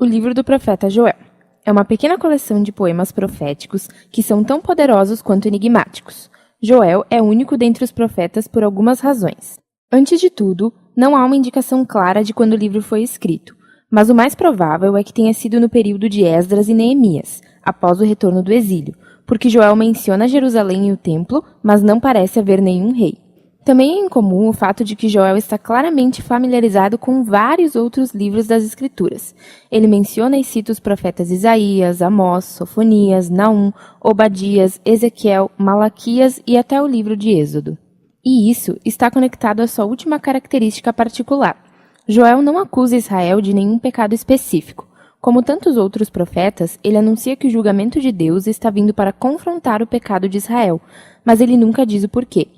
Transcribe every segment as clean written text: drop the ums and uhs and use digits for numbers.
O livro do profeta Joel é uma pequena coleção de poemas proféticos que são tão poderosos quanto enigmáticos. Joel é único dentre os profetas por algumas razões. Antes de tudo, não há uma indicação clara de quando o livro foi escrito, mas o mais provável é que tenha sido no período de Esdras e Neemias, após o retorno do exílio, porque Joel menciona Jerusalém e o templo, mas não parece haver nenhum rei. Também é incomum o fato de que Joel está claramente familiarizado com vários outros livros das Escrituras. Ele menciona e cita os profetas Isaías, Amós, Sofonias, Naum, Obadias, Ezequiel, Malaquias e até o livro de Êxodo. E isso está conectado à sua última característica particular. Joel não acusa Israel de nenhum pecado específico. Como tantos outros profetas, ele anuncia que o julgamento de Deus está vindo para confrontar o pecado de Israel, mas ele nunca diz o porquê.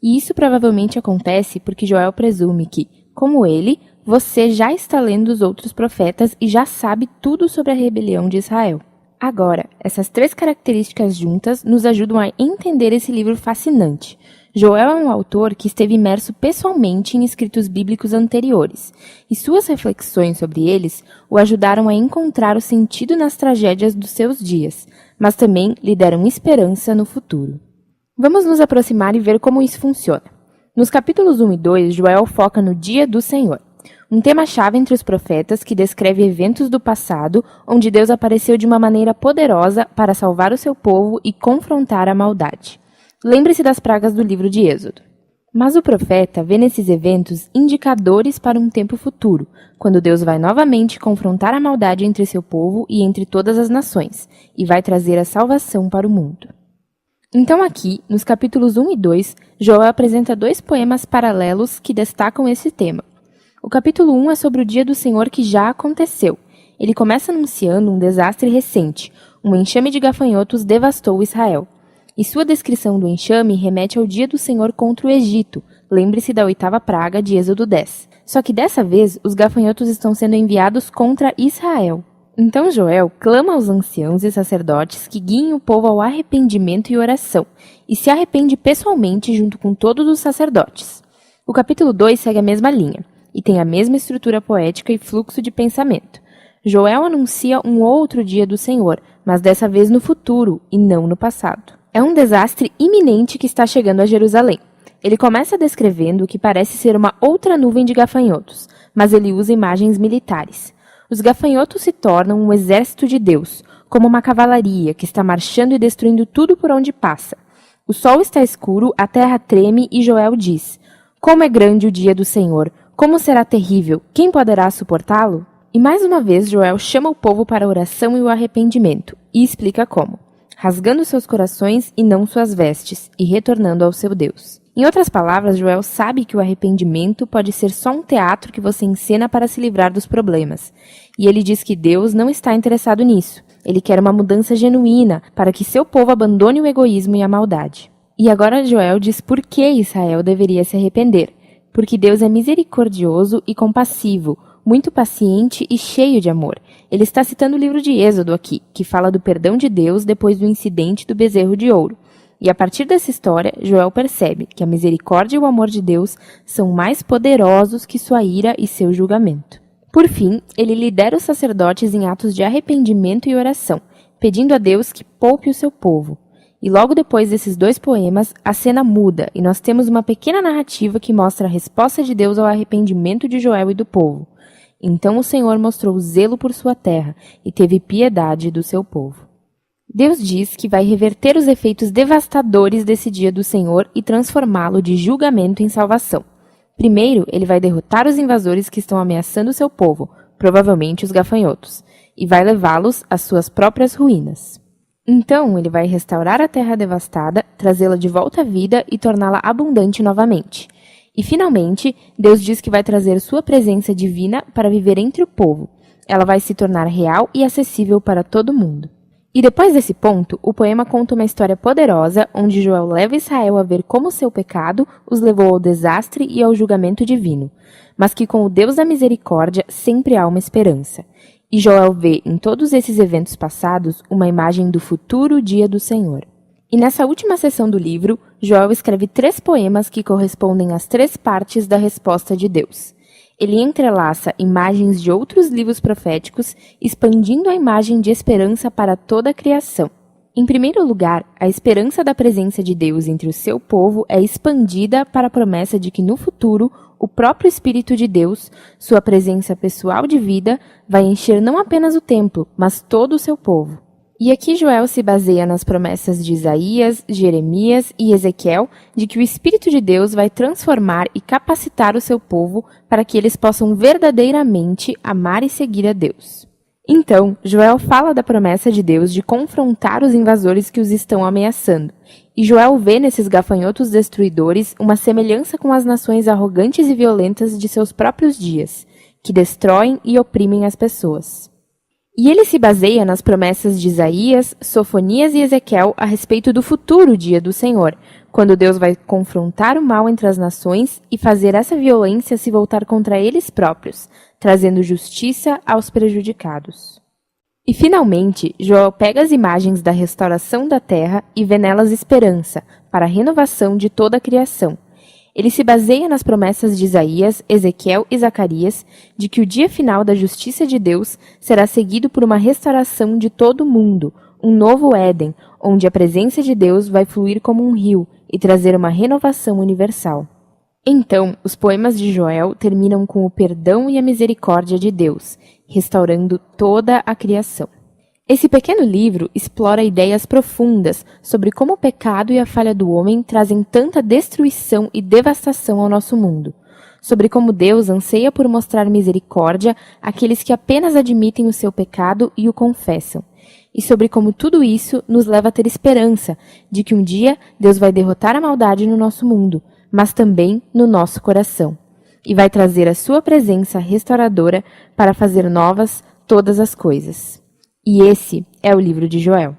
E isso provavelmente acontece porque Joel presume que, como ele, você já está lendo os outros profetas e já sabe tudo sobre a rebelião de Israel. Agora, essas três características juntas nos ajudam a entender esse livro fascinante. Joel é um autor que esteve imerso pessoalmente em escritos bíblicos anteriores, e suas reflexões sobre eles o ajudaram a encontrar o sentido nas tragédias dos seus dias, mas também lhe deram esperança no futuro. Vamos nos aproximar e ver como isso funciona. Nos capítulos 1 e 2, Joel foca no Dia do Senhor, um tema-chave entre os profetas que descreve eventos do passado onde Deus apareceu de uma maneira poderosa para salvar o seu povo e confrontar a maldade. Lembre-se das pragas do livro de Êxodo. Mas o profeta vê nesses eventos indicadores para um tempo futuro, quando Deus vai novamente confrontar a maldade entre seu povo e entre todas as nações, e vai trazer a salvação para o mundo. Então aqui, nos capítulos 1 e 2, Joel apresenta dois poemas paralelos que destacam esse tema. O capítulo 1 é sobre o dia do Senhor que já aconteceu. Ele começa anunciando um desastre recente. Um enxame de gafanhotos devastou Israel. E sua descrição do enxame remete ao dia do Senhor contra o Egito. Lembre-se da 8ª praga de Êxodo 10. Só que dessa vez, os gafanhotos estão sendo enviados contra Israel. Então Joel clama aos anciãos e sacerdotes que guiem o povo ao arrependimento e oração, e se arrepende pessoalmente junto com todos os sacerdotes. O capítulo 2 segue a mesma linha, e tem a mesma estrutura poética e fluxo de pensamento. Joel anuncia um outro dia do Senhor, mas dessa vez no futuro e não no passado. É um desastre iminente que está chegando a Jerusalém. Ele começa descrevendo o que parece ser uma outra nuvem de gafanhotos, mas ele usa imagens militares. Os gafanhotos se tornam um exército de Deus, como uma cavalaria que está marchando e destruindo tudo por onde passa. O sol está escuro, a terra treme e Joel diz: "Como é grande o dia do Senhor! Como será terrível! Quem poderá suportá-lo?" E mais uma vez Joel chama o povo para a oração e o arrependimento, e explica como: rasgando seus corações e não suas vestes, e retornando ao seu Deus. Em outras palavras, Joel sabe que o arrependimento pode ser só um teatro que você encena para se livrar dos problemas. E ele diz que Deus não está interessado nisso. Ele quer uma mudança genuína para que seu povo abandone o egoísmo e a maldade. E agora Joel diz por que Israel deveria se arrepender. Porque Deus é misericordioso e compassivo, muito paciente e cheio de amor. Ele está citando o livro de Êxodo aqui, que fala do perdão de Deus depois do incidente do bezerro de ouro. E a partir dessa história, Joel percebe que a misericórdia e o amor de Deus são mais poderosos que sua ira e seu julgamento. Por fim, ele lidera os sacerdotes em atos de arrependimento e oração, pedindo a Deus que poupe o seu povo. E logo depois desses dois poemas, a cena muda e nós temos uma pequena narrativa que mostra a resposta de Deus ao arrependimento de Joel e do povo. Então o Senhor mostrou zelo por sua terra e teve piedade do seu povo. Deus diz que vai reverter os efeitos devastadores desse dia do Senhor e transformá-lo de julgamento em salvação. Primeiro, ele vai derrotar os invasores que estão ameaçando seu povo, provavelmente os gafanhotos, e vai levá-los às suas próprias ruínas. Então, ele vai restaurar a terra devastada, trazê-la de volta à vida e torná-la abundante novamente. E, finalmente, Deus diz que vai trazer sua presença divina para viver entre o povo. Ela vai se tornar real e acessível para todo mundo. E depois desse ponto, o poema conta uma história poderosa onde Joel leva Israel a ver como seu pecado os levou ao desastre e ao julgamento divino, mas que com o Deus da misericórdia sempre há uma esperança. E Joel vê em todos esses eventos passados uma imagem do futuro dia do Senhor. E nessa última seção do livro, Joel escreve 3 poemas que correspondem às 3 partes da resposta de Deus. Ele entrelaça imagens de outros livros proféticos, expandindo a imagem de esperança para toda a criação. Em primeiro lugar, a esperança da presença de Deus entre o seu povo é expandida para a promessa de que no futuro, o próprio Espírito de Deus, sua presença pessoal de vida, vai encher não apenas o templo, mas todo o seu povo. E aqui Joel se baseia nas promessas de Isaías, Jeremias e Ezequiel de que o Espírito de Deus vai transformar e capacitar o seu povo para que eles possam verdadeiramente amar e seguir a Deus. Então, Joel fala da promessa de Deus de confrontar os invasores que os estão ameaçando. E Joel vê nesses gafanhotos destruidores uma semelhança com as nações arrogantes e violentas de seus próprios dias, que destroem e oprimem as pessoas. E ele se baseia nas promessas de Isaías, Sofonias e Ezequiel a respeito do futuro dia do Senhor, quando Deus vai confrontar o mal entre as nações e fazer essa violência se voltar contra eles próprios, trazendo justiça aos prejudicados. E finalmente, Joel pega as imagens da restauração da terra e vê nelas esperança para a renovação de toda a criação. Ele se baseia nas promessas de Isaías, Ezequiel e Zacarias de que o dia final da justiça de Deus será seguido por uma restauração de todo o mundo, um novo Éden, onde a presença de Deus vai fluir como um rio e trazer uma renovação universal. Então, os poemas de Joel terminam com o perdão e a misericórdia de Deus, restaurando toda a criação. Esse pequeno livro explora ideias profundas sobre como o pecado e a falha do homem trazem tanta destruição e devastação ao nosso mundo, sobre como Deus anseia por mostrar misericórdia àqueles que apenas admitem o seu pecado e o confessam, e sobre como tudo isso nos leva a ter esperança de que um dia Deus vai derrotar a maldade no nosso mundo, mas também no nosso coração, e vai trazer a sua presença restauradora para fazer novas todas as coisas. E esse é o livro de Joel.